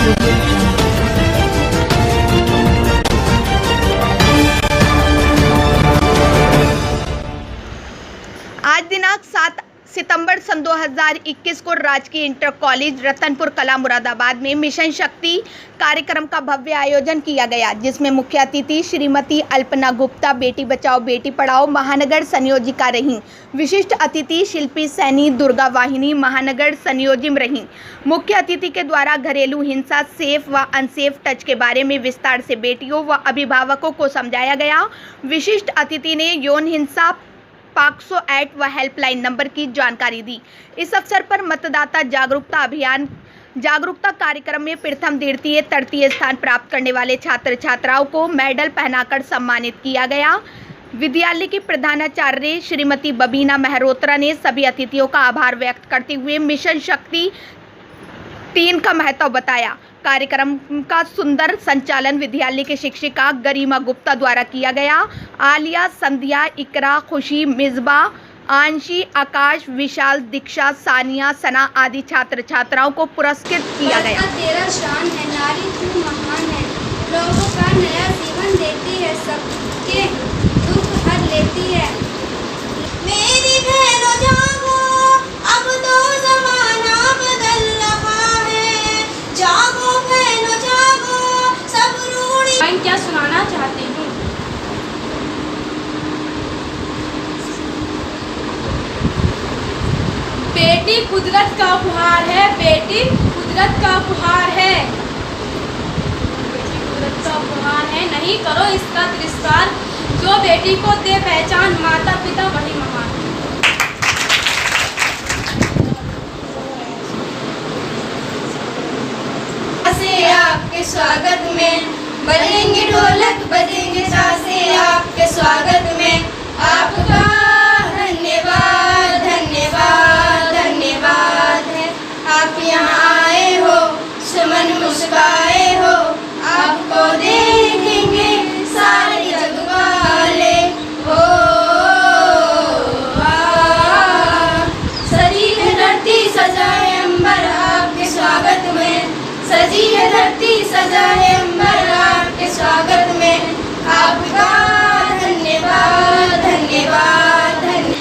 आज दिनांक 7 सितंबर सन 2021 को राजकीय इंटर कॉलेज रतनपुर कला मुरादाबाद में मिशन शक्ति कार्यक्रम का भव्य आयोजन किया गया, जिसमें मुख्य अतिथि श्रीमती अल्पना गुप्ता बेटी बचाओ बेटी पढ़ाओ महानगर संयोजिका रहीं। विशिष्ट अतिथि शिल्पी सैनी दुर्गा वाहिनी महानगर संयोजिम रहीं। मुख्य अतिथि के द्वारा घरेलू हिंसा, सेफ व अनसेफ टच के बारे में विस्तार से बेटियों व अभिभावकों को समझाया गया। विशिष्ट अतिथि ने यौन हिंसा, पॉक्सो एक्ट व हेल्पलाइन नंबर की जानकारी दी। इस अवसर पर मतदाता जागरूकता अभियान जागरूकता कार्यक्रम में प्रथम, द्वितीय, तृतीय स्थान प्राप्त करने वाले छात्र छात्राओं को मेडल पहनाकर सम्मानित किया गया। विद्यालय की प्रधानाचार्य श्रीमती बबीना मेहरोत्रा ने सभी अतिथियों का आभार व्यक्त करते हुए मिशन शक्ति 3 का महत्व बताया। कार्यक्रम का सुंदर संचालन विद्यालय के शिक्षिका गरिमा गुप्ता द्वारा किया गया। आलिया, संध्या, इकरा, खुशी, मिसबा, आंशी, आकाश, विशाल, दीक्षा, सानिया, सना आदि छात्र छात्राओं को पुरस्कृत किया गया। तेरा शान है, नारी तू महान है, लोगों का नया जीवन देती है, सबके दुख हर लेती है। मेरी बहनों जागो, अब तो जमाना बदल रहा है, जागो बहनों जागो, सब रूढ़ी। मैं क्या सुनाना चाहती हूँ? बेटी कुदरत का उपहार है, बेटी कुदरत का उपहार है, बेटी कुदरत का उपहार है, नहीं करो इसका तिरस्कार, जो बेटी को दे पहचान, माता पिता वही महान। से आपके स्वागत में बजेंगे ढोलक, बजेंगे सासे आपके स्वागत में, आपका धन्यवाद धन्यवाद धन्यवाद है। आप यहाँ आए हो, सुमन मुस्काए हो, आपको देखेंगे सारे जग वाले हो। सजी है धरती सजा है अंबर आपके स्वागत में, सजी है धरती सजा है अंबर आपके स्वागत में, आपका धन्यवाद धन्यवाद धन्यवाद।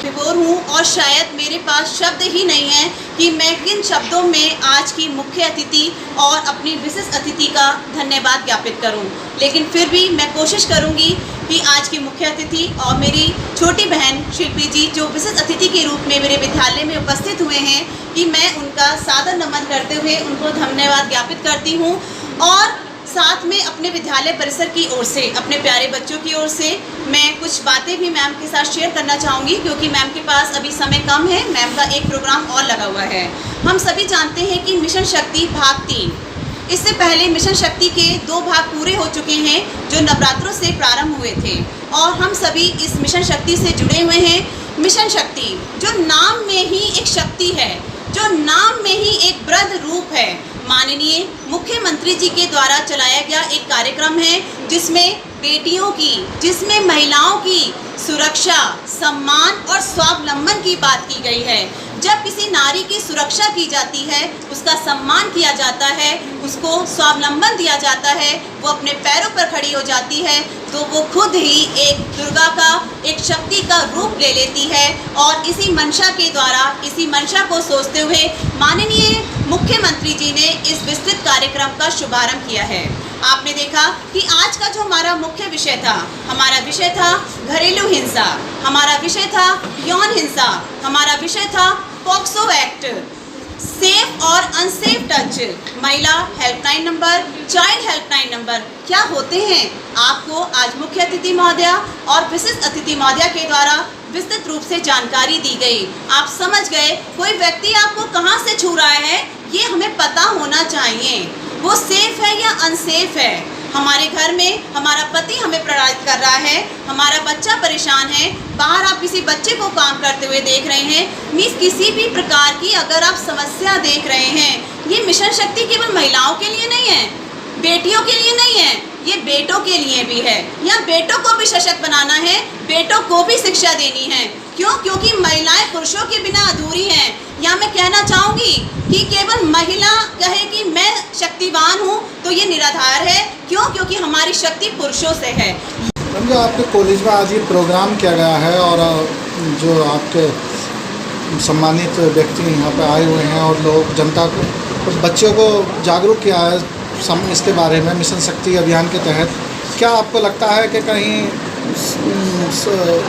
विभोर हूँ और शायद मेरे पास शब्द ही नहीं है कि मैं किन शब्दों में आज की मुख्य अतिथि और अपनी विशिष्ट अतिथि का धन्यवाद ज्ञापित करूँ, लेकिन फिर भी मैं कोशिश करूँगी कि आज की मुख्य अतिथि और मेरी छोटी बहन शिल्पी जी जो विशिष्ट अतिथि के रूप में मेरे विद्यालय में उपस्थित हुए हैं, कि मैं उनका सादर नमन करते हुए उनको धन्यवाद ज्ञापित करती हूँ। और साथ में अपने विद्यालय परिसर की ओर से, अपने प्यारे बच्चों की ओर से मैं कुछ बातें भी मैम के साथ शेयर करना चाहूँगी, क्योंकि मैम के पास अभी समय कम है। मैम का एक प्रोग्राम और लगा हुआ है। हम सभी जानते हैं कि मिशन शक्ति भाग 3, इससे पहले मिशन शक्ति के 2 भाग पूरे हो चुके हैं जो नवरात्रों से प्रारंभ हुए थे, और हम सभी इस मिशन शक्ति से जुड़े हुए हैं। मिशन शक्ति जो नाम में ही एक शक्ति है, जो नाम में ही एक वृद्ध रूप है, माननीय मुख्यमंत्री जी के द्वारा चलाया गया एक कार्यक्रम है, जिसमें बेटियों की, जिसमें महिलाओं की सुरक्षा, सम्मान और स्वावलंबन की बात की गई है। जब किसी नारी की सुरक्षा की जाती है, उसका सम्मान किया जाता है, उसको स्वावलंबन दिया जाता है, वो अपने पैरों पर खड़ी हो जाती है, तो वो खुद ही एक दुर्गा का, एक शक्ति का रूप ले लेती है। और इसी मंशा के द्वारा, इसी मंशा को सोचते हुए माननीय मुख्यमंत्री जी ने इस विस्तृत कार्यक्रम का शुभारंभ किया है। आपने देखा कि आज का जो हमारा मुख्य विषय था, हमारा विषय था घरेलू हिंसा, हमारा विषय था यौन हिंसा, हमारा विषय था पॉक्सो एक्ट, सेफ और अनसेफ टच, महिला helpline number, child helpline number क्या होते हैं, आपको आज मुख्य अतिथि महोदया और विशिष्ट अतिथि महोदया के द्वारा विस्तृत रूप से जानकारी दी गई। आप समझ गए, कोई व्यक्ति आपको कहां से छू रहा है ये हमें पता होना चाहिए, वो सेफ है या अनसेफ है। हमारे घर में हमारा पति हमें प्रताड़ित कर रहा है, हमारा बच्चा परेशान है, बाहर आप किसी बच्चे को काम करते हुए देख रहे हैं। मीन्स किसी भी प्रकार की अगर आप समस्या देख रहे हैं, ये मिशन शक्ति केवल महिलाओं के लिए नहीं है, बेटियों के लिए नहीं है, ये बेटों के लिए भी है। यहाँ बेटों को भी सशक्त बनाना है, बेटों को भी शिक्षा देनी है। क्यों? क्योंकि महिलाएं पुरुषों के बिना अधूरी हैं। यहाँ मैं कहना चाहूँगी कि केवल महिला कहे कि मैं शक्तिवान हूँ तो ये निराधार है। क्यों? क्योंकि हमारी शक्ति पुरुषों से है। मैम, जो आपके कॉलेज में आज ये प्रोग्राम किया गया है और जो आपके सम्मानित व्यक्ति यहाँ पे आए हुए हैं और लोग जनता को बच्चों को जागरूक किया है इसके बारे में मिशन शक्ति अभियान के तहत, क्या आपको लगता है कि कहीं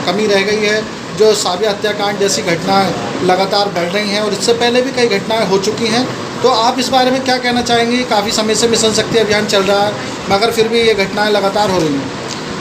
कमी रह गई है? जो साबिया हत्याकांड जैसी घटनाएं लगातार बढ़ रही हैं और इससे पहले भी कई घटनाएं हो चुकी हैं, तो आप इस बारे में क्या कहना चाहेंगे? काफ़ी समय से मिशन शक्ति अभियान चल रहा है मगर फिर भी ये घटनाएं लगातार हो रही हैं।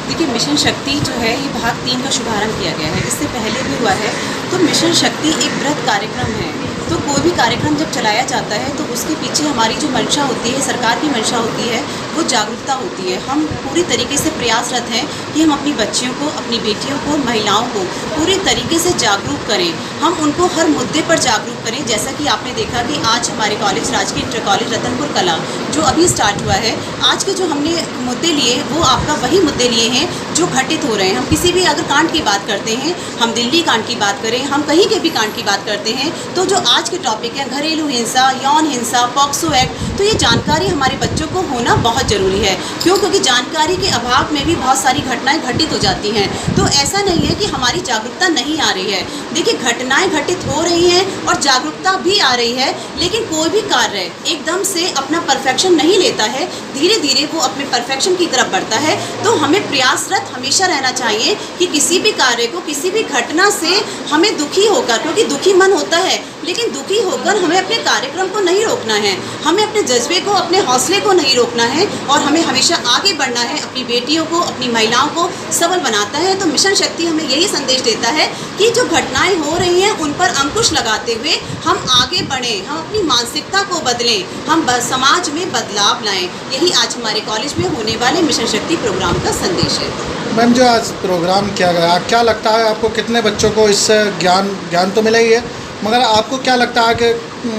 देखिए, मिशन शक्ति जो है ये भाग 3 का शुभारंभ किया गया है, इससे पहले भी हुआ है। तो मिशन शक्ति एक बृहत कार्यक्रम है। तो कोई भी कार्यक्रम जब चलाया जाता है तो उसके पीछे हमारी जो मंशा होती है, सरकार की मंशा होती है, वो जागरूकता होती है। हम पूरी तरीके से प्रयासरत हैं कि हम अपनी बच्चियों को, अपनी बेटियों को, महिलाओं को पूरी तरीके से जागरूक करें। हम उनको हर मुद्दे पर जागरूक करें। जैसा कि आपने देखा कि आज हमारे कॉलेज राजकीय इंटर कॉलेज रतनपुर कला जो अभी स्टार्ट हुआ है, आज के जो हमने मुद्दे लिए वो आपका वही मुद्दे लिए हैं जो घटित हो रहे हैं। हम किसी भी अगर कांड की बात करते हैं, हम दिल्ली कांड की बात करें, हम कहीं के भी कांड की बात करते हैं, तो जो आज के टॉपिक है घरेलू हिंसा, यौन हिंसा, पॉक्सो एक्ट, तो ये जानकारी हमारे बच्चों को होना बहुत ज़रूरी है। क्यों? क्योंकि जानकारी के अभाव में भी बहुत सारी घटनाएं घटित हो जाती हैं। तो ऐसा नहीं है कि हमारी जागरूकता नहीं आ रही है। देखिए, घटनाएं घटित हो रही हैं और जागरूकता भी आ रही है, लेकिन कोई भी कार्य एकदम से अपना परफेक्शन नहीं लेता है, धीरे धीरे वो अपने परफेक्शन की तरफ बढ़ता है। तो हमें प्रयासरत हमेशा रहना चाहिए कि किसी भी कार्य को, किसी भी घटना से हमें दुखी होकर, क्योंकि दुखी मन होता है, लेकिन दुखी होकर हमें अपने कार्यक्रम को नहीं रोकना है, हमें अपने जज्बे को, अपने हौसले को नहीं रोकना है और हमें हमेशा आगे बढ़ना है। अपनी बेटियों को, अपनी महिलाओं को सबल बनाता है। तो मिशन शक्ति हमें यही संदेश देता है कि जो घटनाएं हो रही हैं उन पर अंकुश लगाते हुए हम आगे बढ़ें, हम अपनी मानसिकता को बदलें, हम समाज में बदलाव लाएं। यही आज हमारे कॉलेज में होने वाले मिशन शक्ति प्रोग्राम का संदेश है। मैम, जो आज प्रोग्राम किया गया, क्या लगता है आपको कितने बच्चों को इससे ज्ञान तो मिला ही है, मगर आपको क्या लगता है कि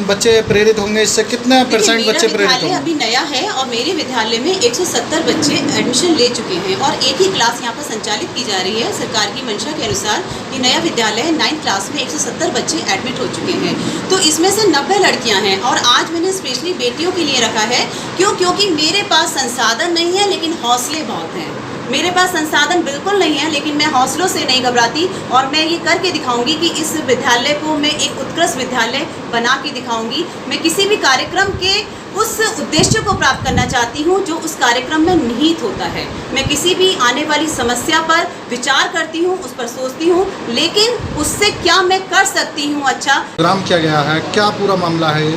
बच्चे प्रेरित होंगे इससे? कितने परसेंट बच्चे प्रेरित होंगे? अभी नया है और मेरे विद्यालय में 170 बच्चे एडमिशन ले चुके हैं और एक ही क्लास यहाँ पर संचालित की जा रही है। सरकार की मंशा के अनुसार ये नया विद्यालय है। 9th क्लास में 170 बच्चे एडमिट हो चुके हैं। तो इसमें से 90 लड़कियाँ हैं और आज मैंने स्पेशली बेटियों के लिए रखा है। क्यों? क्योंकि मेरे पास संसाधन नहीं है लेकिन हौसले बहुत हैं। मेरे पास संसाधन बिल्कुल नहीं है लेकिन मैं हौसलों से नहीं घबराती और मैं ये करके दिखाऊंगी कि इस विद्यालय को मैं एक उत्कृष्ट विद्यालय बना के दिखाऊंगी। मैं किसी भी कार्यक्रम के उस उद्देश्य को प्राप्त करना चाहती हूँ जो उस कार्यक्रम में निहित होता है। मैं किसी भी आने वाली समस्या पर विचार करती हूँ, उस पर सोचती हूँ, लेकिन उससे क्या मैं कर सकती हूँ अच्छा। प्रोग्राम किया गया है, क्या पूरा मामला है ये?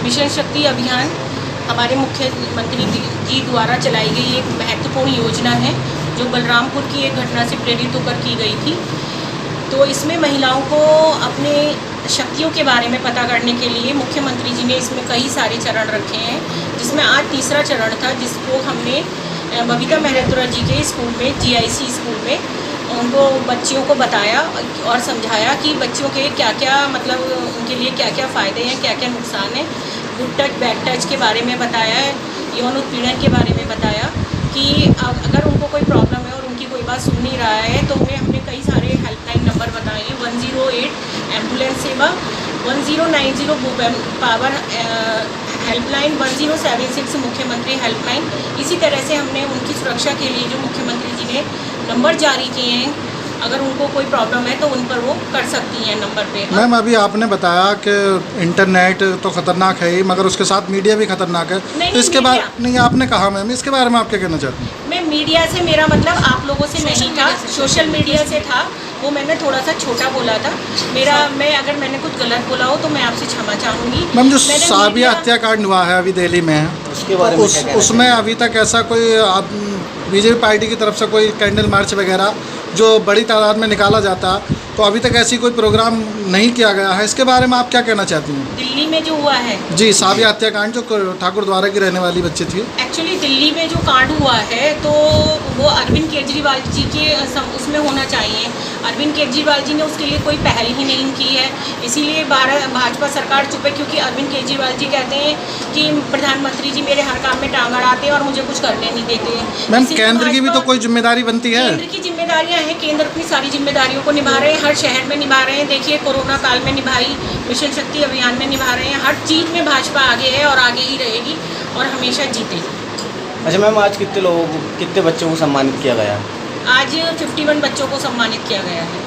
मिशन शक्ति अभियान हमारे मुख्यमंत्री जी द्वारा चलाई गई एक महत्वपूर्ण योजना है जो बलरामपुर की एक घटना से प्रेरित होकर की गई थी। तो इसमें महिलाओं को अपने शक्तियों के बारे में पता करने के लिए मुख्यमंत्री जी ने इसमें कई सारे चरण रखे हैं, जिसमें आज तीसरा चरण था जिसको हमने बबीता मेहरोत्रा जी के स्कूल में, GIC स्कूल में उनको बच्चियों को बताया और समझाया कि बच्चियों के क्या क्या मतलब उनके लिए क्या क्या फ़ायदे हैं, क्या क्या नुकसान है। गुड टच, बैड टच के बारे में बताया, यौन उत्पीड़न के बारे में बताया कि अगर उनको कोई प्रॉब्लम है और उनकी कोई बात सुन नहीं रहा है तो उन्हें हमने कई सारे हेल्पलाइन नंबर बताए हैं। 108 एम्बुलेंस सेवा, 1090 पावर हेल्पलाइन, 1076 मुख्यमंत्री हेल्पलाइन। इसी तरह से हमने उनकी सुरक्षा के लिए जो मुख्यमंत्री जी ने नंबर जारी किए हैं, अगर उनको कोई प्रॉब्लम है तो उन पर वो कर सकती हैं नंबर पे। मैम, अभी आपने बताया कि इंटरनेट तो ख़तरनाक है ही मगर उसके साथ मीडिया भी ख़तरनाक है। तो इसके बारे नहीं आपने कहा मैम, इसके बारे में आप क्या कहना चाहती हैं? मैं मीडिया से, मेरा मतलब आप लोगों से नहीं था, सोशल मीडिया से था। वो मैंने थोड़ा सा छोटा बोला था। मैं अगर मैंने कुछ गलत बोला हो तो मैं आपसे क्षमा चाहूँगी। मैम, जो साबिया हत्याकांड हुआ है अभी दिल्ली में, उसमें अभी तक ऐसा कोई बीजेपी पार्टी की तरफ से कोई कैंडल मार्च वगैरह जो बड़ी तादाद में निकाला जाता, तो अभी तक ऐसी कोई प्रोग्राम नहीं किया गया है, इसके बारे में आप क्या कहना चाहती हैं? दिल्ली में जो हुआ है, जी, साविया हत्याकांड जो ठाकुर द्वारा की रहने वाली बच्ची थी। एक्चुअली दिल्ली में जो कांड हुआ है तो वो अरविंद केजरीवाल जी के उसमें होना चाहिए। अरविंद केजरीवाल जी ने उसके लिए कोई पहल ही नहीं की है, इसीलिए भाजपा सरकार चुप है, क्योंकि अरविंद केजरीवाल जी कहते हैं कि प्रधानमंत्री जी मेरे हर काम में टांग अड़ाते हैं और मुझे कुछ करने नहीं देते हैं। मैम, केंद्र की भी तो कोई जिम्मेदारी बनती है। केंद्र की जिम्मेदारियां हैं, केंद्र अपनी सारी जिम्मेदारियों को निभा रहे हैं, हर शहर में निभा रहे हैं। देखिए कोरोना काल में निभाई, मिशन शक्ति अभियान में निभा रहे हैं, हर चीज़ में भाजपा आगे है और आगे ही रहेगी और हमेशा जीतेगी। अच्छा मैम, आज कितने बच्चों को सम्मानित किया गया? आज 51 बच्चों को सम्मानित किया गया है।